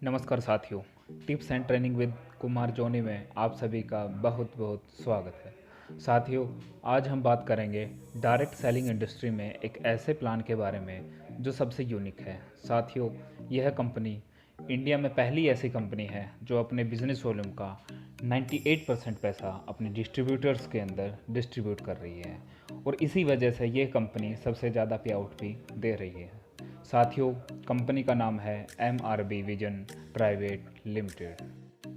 नमस्कार साथियों। Tips and training with Kumar Johnny में आप सभी का बहुत बहुत स्वागत है। साथियों, आज हम बात करेंगे डायरेक्ट सेलिंग इंडस्ट्री में एक ऐसे प्लान के बारे में जो सबसे यूनिक है। साथियों, यह कंपनी इंडिया में पहली ऐसी कंपनी है जो अपने बिजनेस वॉल्यूम का 98% पैसा अपने डिस्ट्रीब्यूटर्स के अंदर डिस्ट्रीब्यूट कर रही है और इसी वजह से ये कंपनी सबसे ज़्यादा पे आउट भी दे रही है। साथियों, कंपनी का नाम है MRB विजन प्राइवेट लिमिटेड।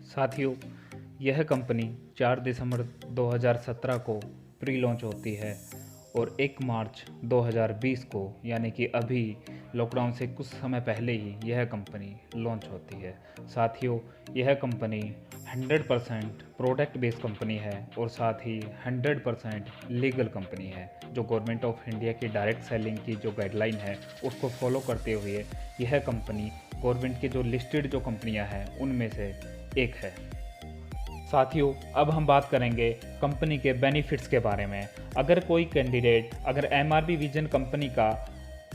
साथियों, यह कंपनी 4 दिसंबर 2017 को प्री लॉन्च होती है और 1 मार्च 2020 को यानी कि अभी लॉकडाउन से कुछ समय पहले ही यह कंपनी लॉन्च होती है। साथियों, यह कंपनी 100% प्रोडक्ट बेस्ड कंपनी है और साथ ही 100% लीगल कंपनी है जो गवर्नमेंट ऑफ इंडिया की डायरेक्ट सेलिंग की जो गाइडलाइन है उसको फॉलो करते हुए यह कंपनी गवर्नमेंट की जो लिस्टेड जो कंपनियां हैं उनमें से एक है। साथियों, अब हम बात करेंगे कंपनी के बेनिफिट्स के बारे में। अगर कोई कैंडिडेट अगर MRB विजन कंपनी का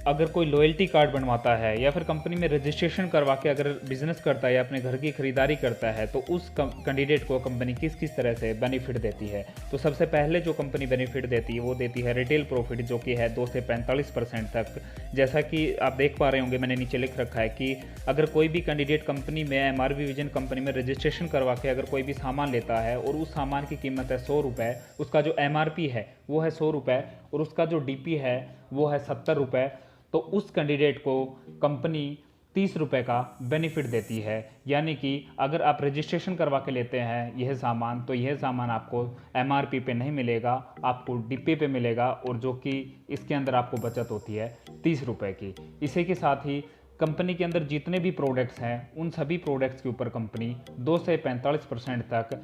अगर कोई लॉयल्टी कार्ड बनवाता है या फिर कंपनी में रजिस्ट्रेशन करवा के अगर बिजनेस करता है या अपने घर की खरीदारी करता है तो उस कैंडिडेट को कंपनी किस किस तरह से बेनिफिट देती है। तो सबसे पहले जो कंपनी बेनिफिट देती है वो देती है रिटेल प्रॉफिट, जो कि है 2 से 45% तक। जैसा कि आप देख पा रहे होंगे, मैंने नीचे लिख रखा है कि अगर कोई भी कैंडिडेट कंपनी में MRB विजन कंपनी में रजिस्ट्रेशन करवा के अगर कोई भी सामान लेता है और उस सामान की कीमत है 100 रुपये, उसका जो MRP है वो है 100 रुपये और उसका जो DP है वो है 70 रुपये, तो उस कैंडिडेट को कंपनी 30 रुपये का बेनिफिट देती है। यानी कि अगर आप रजिस्ट्रेशन करवा के लेते हैं यह सामान तो यह सामान आपको MRP पे नहीं मिलेगा, आपको DP पे मिलेगा और जो कि इसके अंदर आपको बचत होती है 30 रुपये की। इसी के साथ ही कंपनी के अंदर जितने भी प्रोडक्ट्स हैं उन सभी प्रोडक्ट्स के ऊपर कंपनी 2 से 45% तक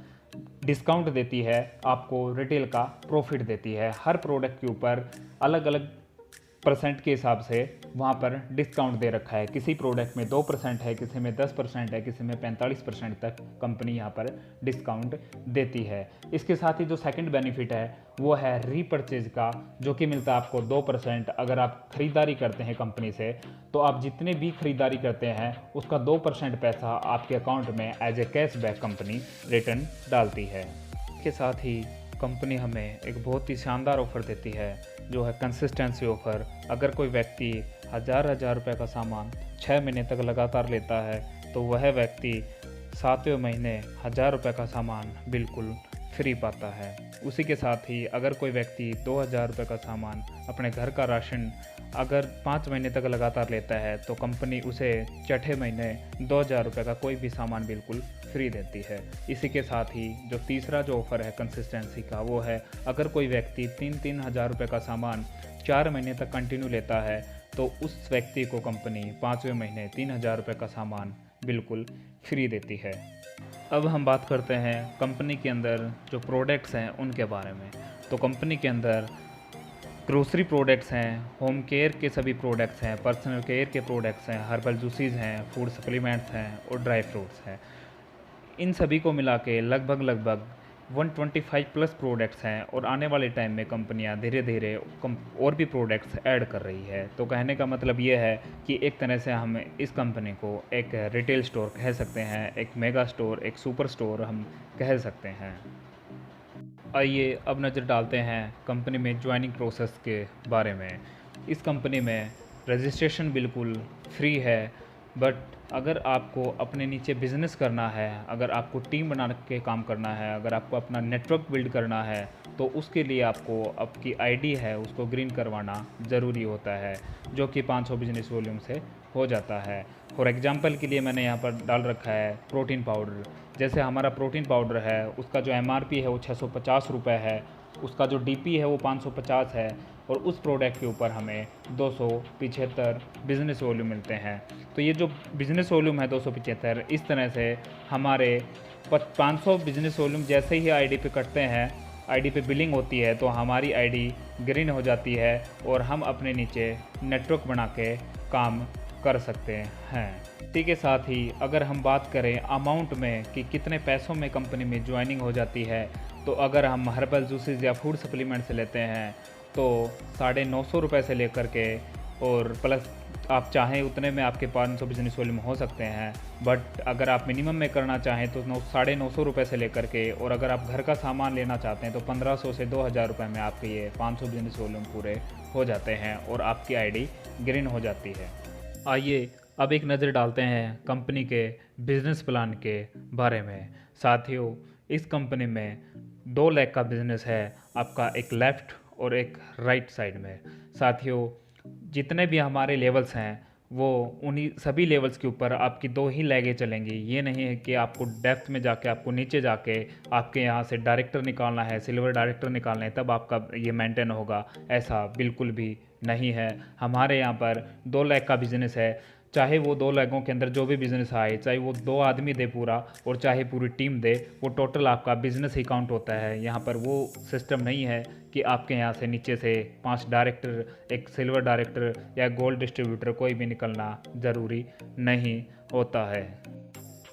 डिस्काउंट देती है, आपको रिटेल का प्रॉफिट देती है। हर प्रोडक्ट के ऊपर अलग अलग परसेंट के हिसाब से वहाँ पर डिस्काउंट दे रखा है। किसी प्रोडक्ट में 2% है, किसी में 10% है, किसी में 45% तक कंपनी यहाँ पर डिस्काउंट देती है। इसके साथ ही जो सेकंड बेनिफिट है वो है रीपर्चेज का, जो कि मिलता है आपको 2%। अगर आप खरीदारी करते हैं कंपनी से तो आप जितने भी खरीदारी करते हैं उसका 2% पैसा आपके अकाउंट में as a cashback company return डालती है। इसके साथ ही कंपनी हमें एक बहुत ही शानदार ऑफ़र देती है जो है कंसिस्टेंसी ऑफ़र। अगर कोई व्यक्ति हज़ार रुपये का सामान 6 महीने तक लगातार लेता है तो वह व्यक्ति 7वें महीने 1000 रुपये का सामान बिल्कुल फ्री पाता है। उसी के साथ ही अगर कोई व्यक्ति 2000 रुपये का सामान अपने घर का राशन अगर 5 महीने तक लगातार लेता है तो कंपनी उसे छठे महीने 2000 रुपये का कोई भी सामान बिल्कुल फ्री देती है। इसी के साथ ही जो तीसरा जो ऑफ़र है कंसिस्टेंसी का वो है अगर कोई व्यक्ति 3-3 हज़ार रुपये का सामान 4 महीने तक कंटिन्यू लेता है तो उस व्यक्ति को कंपनी 5वें महीने 3000 रुपये का सामान बिल्कुल फ्री देती है। अब हम बात करते हैं कंपनी के अंदर जो प्रोडक्ट्स हैं उनके बारे में। तो कंपनी के अंदर ग्रोसरी प्रोडक्ट्स हैं, होम केयर के सभी प्रोडक्ट्स हैं, पर्सनल केयर के प्रोडक्ट्स हैं, हर्बल जूसेस हैं, फूड सप्लीमेंट्स हैं और ड्राई फ्रूट्स हैं। इन सभी को मिला के लगभग 125 प्लस प्रोडक्ट्स हैं और आने वाले टाइम में कंपनियां धीरे धीरे और भी प्रोडक्ट्स ऐड कर रही है। तो कहने का मतलब ये है कि एक तरह से हम इस कंपनी को एक रिटेल स्टोर कह सकते हैं, एक मेगा स्टोर, एक सुपर स्टोर हम कह सकते हैं। आइए अब नज़र डालते हैं कंपनी में ज्वाइनिंग प्रोसेस के बारे में। इस कंपनी में रजिस्ट्रेशन बिल्कुल फ्री है, बट अगर आपको अपने नीचे बिज़नेस करना है, अगर आपको टीम बना के काम करना है, अगर आपको अपना नेटवर्क बिल्ड करना है तो उसके लिए आपको आपकी आईडी है उसको ग्रीन करवाना ज़रूरी होता है, जो कि 500 बिजनेस वॉल्यूम से हो जाता है। फॉर एग्जांपल के लिए मैंने यहाँ पर डाल रखा है प्रोटीन पाउडर। जैसे हमारा प्रोटीन पाउडर है उसका जो MRP है वो 650 रुपये है, उसका जो DP है वो 550 है और उस प्रोडक्ट के ऊपर हमें 275 बिज़नेस वॉल्यूम मिलते हैं। तो ये जो बिज़नेस वॉल्यूम है 275, इस तरह से हमारे 500 बिज़नेस वॉल्यूम जैसे ही आईडी पे कटते हैं, आईडी पे बिलिंग होती है तो हमारी आईडी ग्रीन हो जाती है और हम अपने नीचे नेटवर्क बना के काम कर सकते हैं। इसी के साथ ही अगर हम बात करें अमाउंट में कि कितने पैसों में कंपनी में ज्वाइनिंग हो जाती है, तो अगर हम हर्बल जूसेस या फूड सप्लीमेंट से लेते हैं तो 950 रुपये से लेकर के और प्लस आप चाहें उतने में आपके 500 बिजनेस वॉल्यूम हो सकते हैं, बट अगर आप मिनिमम में करना चाहें तो 900 रुपये से लेकर के, और अगर आप घर का सामान लेना चाहते हैं तो 1500 से 2000 रुपये में आपके ये 500 बिजनेस वॉल्यूम पूरे हो जाते हैं और आपकी आईडी ग्रीन हो जाती है। आइए अब एक नज़र डालते हैं कंपनी के बिजनेस प्लान के बारे में। साथियों, इस कंपनी में 2 लाख का बिजनेस है आपका, एक लेफ़्ट और एक राइट साइड में। साथियों, जितने भी हमारे लेवल्स हैं वो उन्हीं सभी लेवल्स के ऊपर आपकी 2 ही लैगें चलेंगी। ये नहीं है कि आपको डेप्थ में जाके, आपको नीचे जाके आपके यहाँ से डायरेक्टर निकालना है, सिल्वर डायरेक्टर निकालना है तब आपका ये मेंटेन होगा, ऐसा बिल्कुल भी नहीं है। हमारे यहाँ पर 2 लाख का बिज़नेस है, चाहे वो 2 लाखों के अंदर जो भी बिज़नेस आए, चाहे वो 2 आदमी दे पूरा और चाहे पूरी टीम दे, वो टोटल आपका बिज़नेस ही काउंट होता है। यहाँ पर वो सिस्टम नहीं है कि आपके यहाँ से नीचे से 5 डायरेक्टर, एक सिल्वर डायरेक्टर या गोल्ड डिस्ट्रीब्यूटर कोई भी निकलना ज़रूरी नहीं होता है।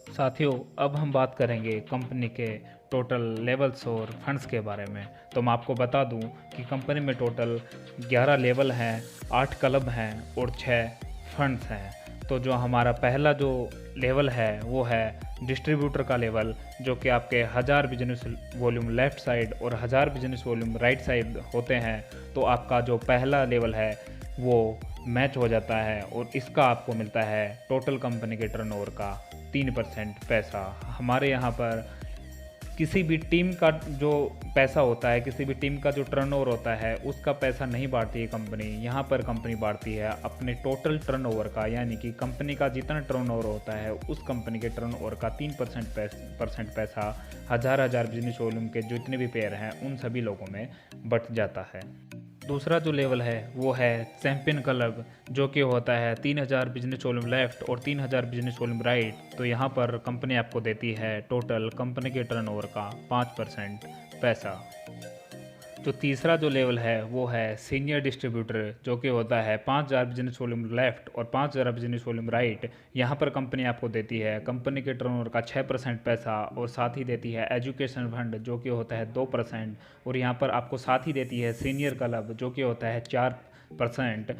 साथियों, अब हम बात करेंगे कंपनी के टोटल लेवल्स और फंड्स के बारे में। तो मैं आपको बता दूं कि कंपनी में टोटल 11 लेवल हैं, 8 क्लब हैं और 6 फंड्स हैं। तो जो हमारा पहला जो लेवल है वो है डिस्ट्रीब्यूटर का लेवल, जो कि आपके 1000 बिजनेस वॉल्यूम लेफ़्ट साइड और 1000 बिजनेस वॉल्यूम राइट साइड होते हैं। तो आपका जो पहला लेवल है वो मैच हो जाता है और इसका आपको मिलता है टोटल कंपनी के टर्नओवर का 3% पैसा। हमारे यहाँ पर किसी भी टीम का जो पैसा होता है, किसी भी टीम का जो टर्नओवर होता है, उसका पैसा नहीं बांटती है कंपनी। यहाँ पर कंपनी बांटती है अपने टोटल टर्नओवर का, यानी कि कंपनी का जितना टर्नओवर होता है उस कंपनी के टर्नओवर का 3% पैसा 1000 बिजनेस वॉल्यूम के जितने भी पेयर हैं उन सभी लोगों में बट जाता है। दूसरा जो लेवल है वो है चैम्पियन क्लब, जो कि होता है 3000 बिजनेस वॉल्यूम लेफ़्ट और 3000 बिजनेस वॉल्यूम राइट। तो यहाँ पर कंपनी आपको देती है टोटल कंपनी के टर्नओवर का 5% पैसा। जो तीसरा जो लेवल है वो है सीनियर डिस्ट्रीब्यूटर, जो कि होता है 5000 बिजनेस वॉल्यूम लेफ़्ट और 5000 बिजनेस वॉल्यूम राइट। यहाँ पर कंपनी आपको देती है कंपनी के टर्नओवर का 6% पैसा और साथ ही देती है एजुकेशन फंड, जो कि होता है 2%, और यहाँ पर आपको साथ ही देती है सीनियर क्लब, जो कि होता है 4%।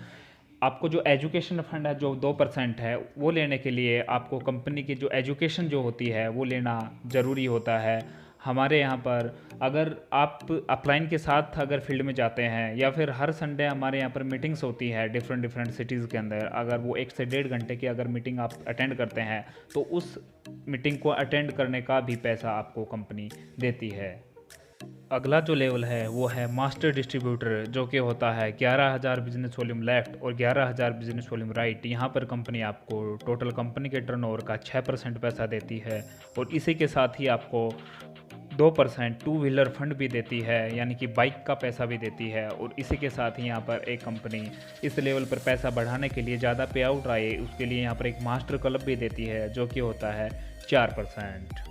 आपको जो एजुकेशन फंड है जो 2% है, वो लेने के लिए आपको कंपनी की जो एजुकेशन जो होती है वो लेना ज़रूरी होता है। हमारे यहाँ पर अगर आप अपलाइन के साथ अगर फील्ड में जाते हैं या फिर हर संडे हमारे यहाँ पर मीटिंग्स होती है डिफरेंट सिटीज़ के अंदर, अगर वो 1 से 1.5 घंटे की अगर मीटिंग आप अटेंड करते हैं तो उस मीटिंग को अटेंड करने का भी पैसा आपको कंपनी देती है। अगला जो लेवल है वो है मास्टर डिस्ट्रीब्यूटर, जो कि होता है 11000 बिजनेस वॉल्यूम लेफ़्ट और 11000 बिजनेस वॉल्यूम राइट। यहाँ पर कंपनी आपको टोटल कंपनी के टर्नओवर का 6% पैसा देती है और इसी के साथ ही आपको 2% टू व्हीलर फंड भी देती है, यानी कि बाइक का पैसा भी देती है। और इसी के साथ ही यहाँ पर एक कंपनी इस लेवल पर पैसा बढ़ाने के लिए ज़्यादा पे आउट आए उसके लिए यहाँ पर एक मास्टर क्लब भी देती है, जो कि होता है 4%।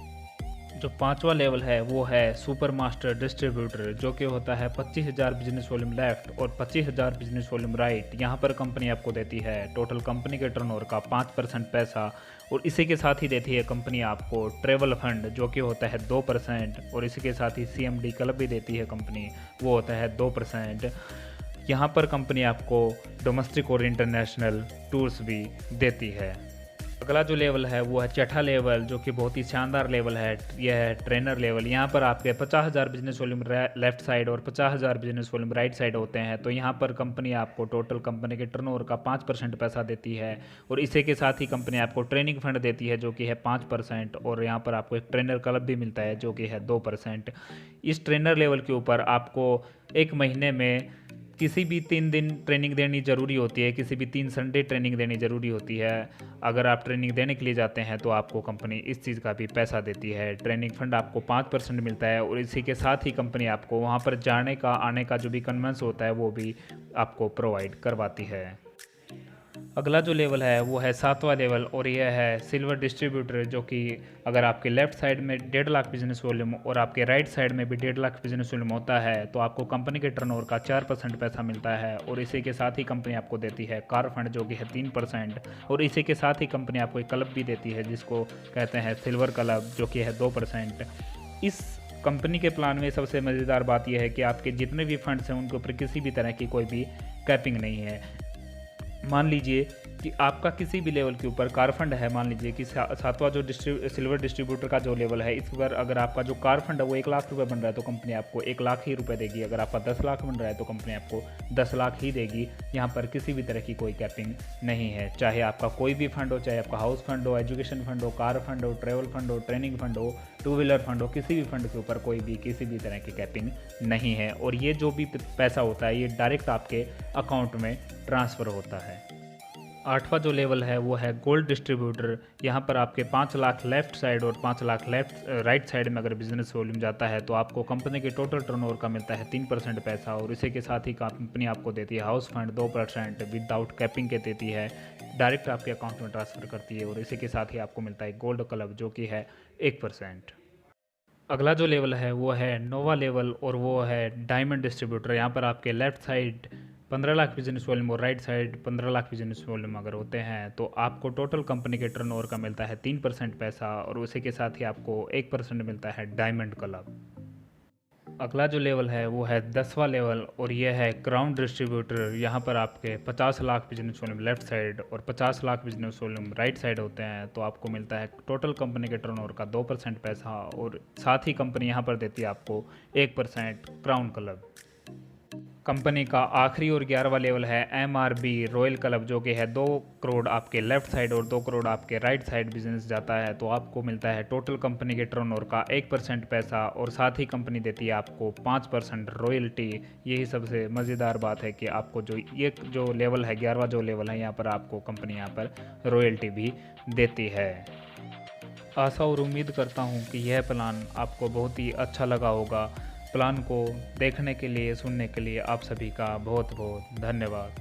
जो 5वां लेवल है वो है सुपर मास्टर डिस्ट्रीब्यूटर, जो कि होता है 25000 बिजनेस वॉल्यूम लेफ़्ट और 25000 बिजनेस वॉल्यूम राइट। यहाँ पर कंपनी आपको देती है टोटल कंपनी के टर्नओवर का 5% पैसा और इसी के साथ ही देती है कंपनी आपको ट्रेवल फंड, जो कि होता है 2%, और इसी के साथ ही CMD क्लब भी देती है कंपनी, वो होता है 2%। यहाँ पर कंपनी आपको डोमेस्टिक और इंटरनेशनल टूर्स भी देती है। अगला जो लेवल है वो है छठा लेवल, जो कि बहुत ही शानदार लेवल है। यह है ट्रेनर लेवल। यहाँ पर आपके 50000 बिजनेस वॉल्यूम लेफ्ट साइड और 50000 बिजनेस वॉल्यूम राइट साइड होते हैं। तो यहाँ पर कंपनी आपको टोटल कंपनी के टर्नओवर का 5% पैसा देती है और इसी के साथ ही कंपनी आपको ट्रेनिंग फंड देती है, जो कि है 5%, और यहाँ पर आपको एक ट्रेनर क्लब भी मिलता है, जो कि है 2%। इस ट्रेनर लेवल के ऊपर आपको एक महीने में किसी भी 3 दिन ट्रेनिंग देनी ज़रूरी होती है, किसी भी 3 संडे ट्रेनिंग देनी ज़रूरी होती है। अगर आप ट्रेनिंग देने के लिए जाते हैं तो आपको कंपनी इस चीज़ का भी पैसा देती है। ट्रेनिंग फंड आपको 5% मिलता है और इसी के साथ ही कंपनी आपको वहाँ पर जाने का आने का जो भी कन्वेंस होता है वो भी आपको प्रोवाइड करवाती है। अगला जो लेवल है वो है 7वां लेवल और यह है सिल्वर डिस्ट्रीब्यूटर, जो कि अगर आपके लेफ्ट साइड में 1.5 लाख बिजनेस वॉल्यूम और आपके राइट साइड में भी 1.5 लाख बिजनेस वॉल्यूम होता है तो आपको कंपनी के टर्नओवर का 4% पैसा मिलता है और इसी के साथ ही कंपनी आपको देती है कार फंड, जो कि है 3%, और इसी के साथ ही कंपनी आपको एक क्लब भी देती है जिसको कहते हैं सिल्वर क्लब, जो कि है 2%। इस कंपनी के प्लान में सबसे मज़ेदार बात यह है कि आपके जितने भी फंड्स हैं उनके ऊपर किसी भी तरह की कोई भी कैपिंग नहीं है। मान लीजिए कि आपका किसी भी लेवल के ऊपर कार फंड है, मान लीजिए कि सातवां जो सिल्वर डिस्ट्रीब्यूटर का जो लेवल है, इस पर अगर आपका जो कार फंड है वो 1 लाख रुपए बन रहा है तो कंपनी आपको 1 लाख ही रुपए देगी। अगर आपका 10 लाख बन रहा है तो कंपनी आपको 10 लाख ही देगी। यहाँ पर किसी भी तरह की कोई कैपिंग नहीं है, चाहे आपका कोई भी फंड हो, चाहे आपका हाउस फंड हो, एजुकेशन फंड हो, कार फंड हो, ट्रेवल फंड हो, ट्रेनिंग फंड हो, टू व्हीलर फंड हो, किसी भी फंड के ऊपर कोई भी किसी भी तरह की कैपिंग नहीं है। और ये जो भी पैसा होता है ये डायरेक्ट आपके अकाउंट में ट्रांसफ़र होता है। आठवां जो लेवल है वो है गोल्ड डिस्ट्रीब्यूटर। यहाँ पर आपके 5 लाख लेफ्ट साइड और 5 लाख राइट साइड में अगर बिजनेस वॉल्यूम जाता है तो आपको कंपनी के टोटल टर्नओवर का मिलता है 3% पैसा। और इसी के साथ ही कंपनी आपको देती है हाउस फंड 2% विदाउट कैपिंग के देती है, डायरेक्ट आपके अकाउंट में ट्रांसफ़र करती है। और इसी के साथ ही आपको मिलता है गोल्ड क्लब जो कि है 1%। अगला जो लेवल है वो है नोवा लेवल और वो है डायमंड डिस्ट्रीब्यूटर। यहाँ पर आपके left side 15 lakh business volume और right side 15 lakh business volume अगर होते हैं तो आपको टोटल कंपनी के टर्नओवर का मिलता है 3% पैसा। और उसी के साथ ही आपको 1% मिलता है डायमंड क्लब। अगला जो लेवल है वो है 10वां लेवल और ये है क्राउन डिस्ट्रीब्यूटर। यहाँ पर आपके 50 lakh business volume left side और 50 lakh business volume right side होते हैं तो आपको मिलता है टोटल कंपनी के टर्नओवर का 2% पैसा। और साथ ही कंपनी यहाँ पर देती है आपको 1% क्राउन क्लब। कंपनी का आखिरी और 11वां लेवल है MRB रॉयल क्लब जो कि है 2 करोड़ आपके लेफ्ट साइड और 2 करोड़ आपके राइट साइड बिजनेस जाता है तो आपको मिलता है टोटल कंपनी के टर्नओवर का 1% पैसा। और साथ ही कंपनी देती है आपको 5% रॉयल्टी। यही सबसे मज़ेदार बात है कि आपको जो लेवल है 11वां जो लेवल है यहाँ पर आपको कंपनी यहाँ पर रॉयल्टी भी देती है। आशा और उम्मीद करता हूँ कि यह प्लान आपको बहुत ही अच्छा लगा होगा। प्लान को देखने के लिए, सुनने के लिए आप सभी का बहुत बहुत धन्यवाद।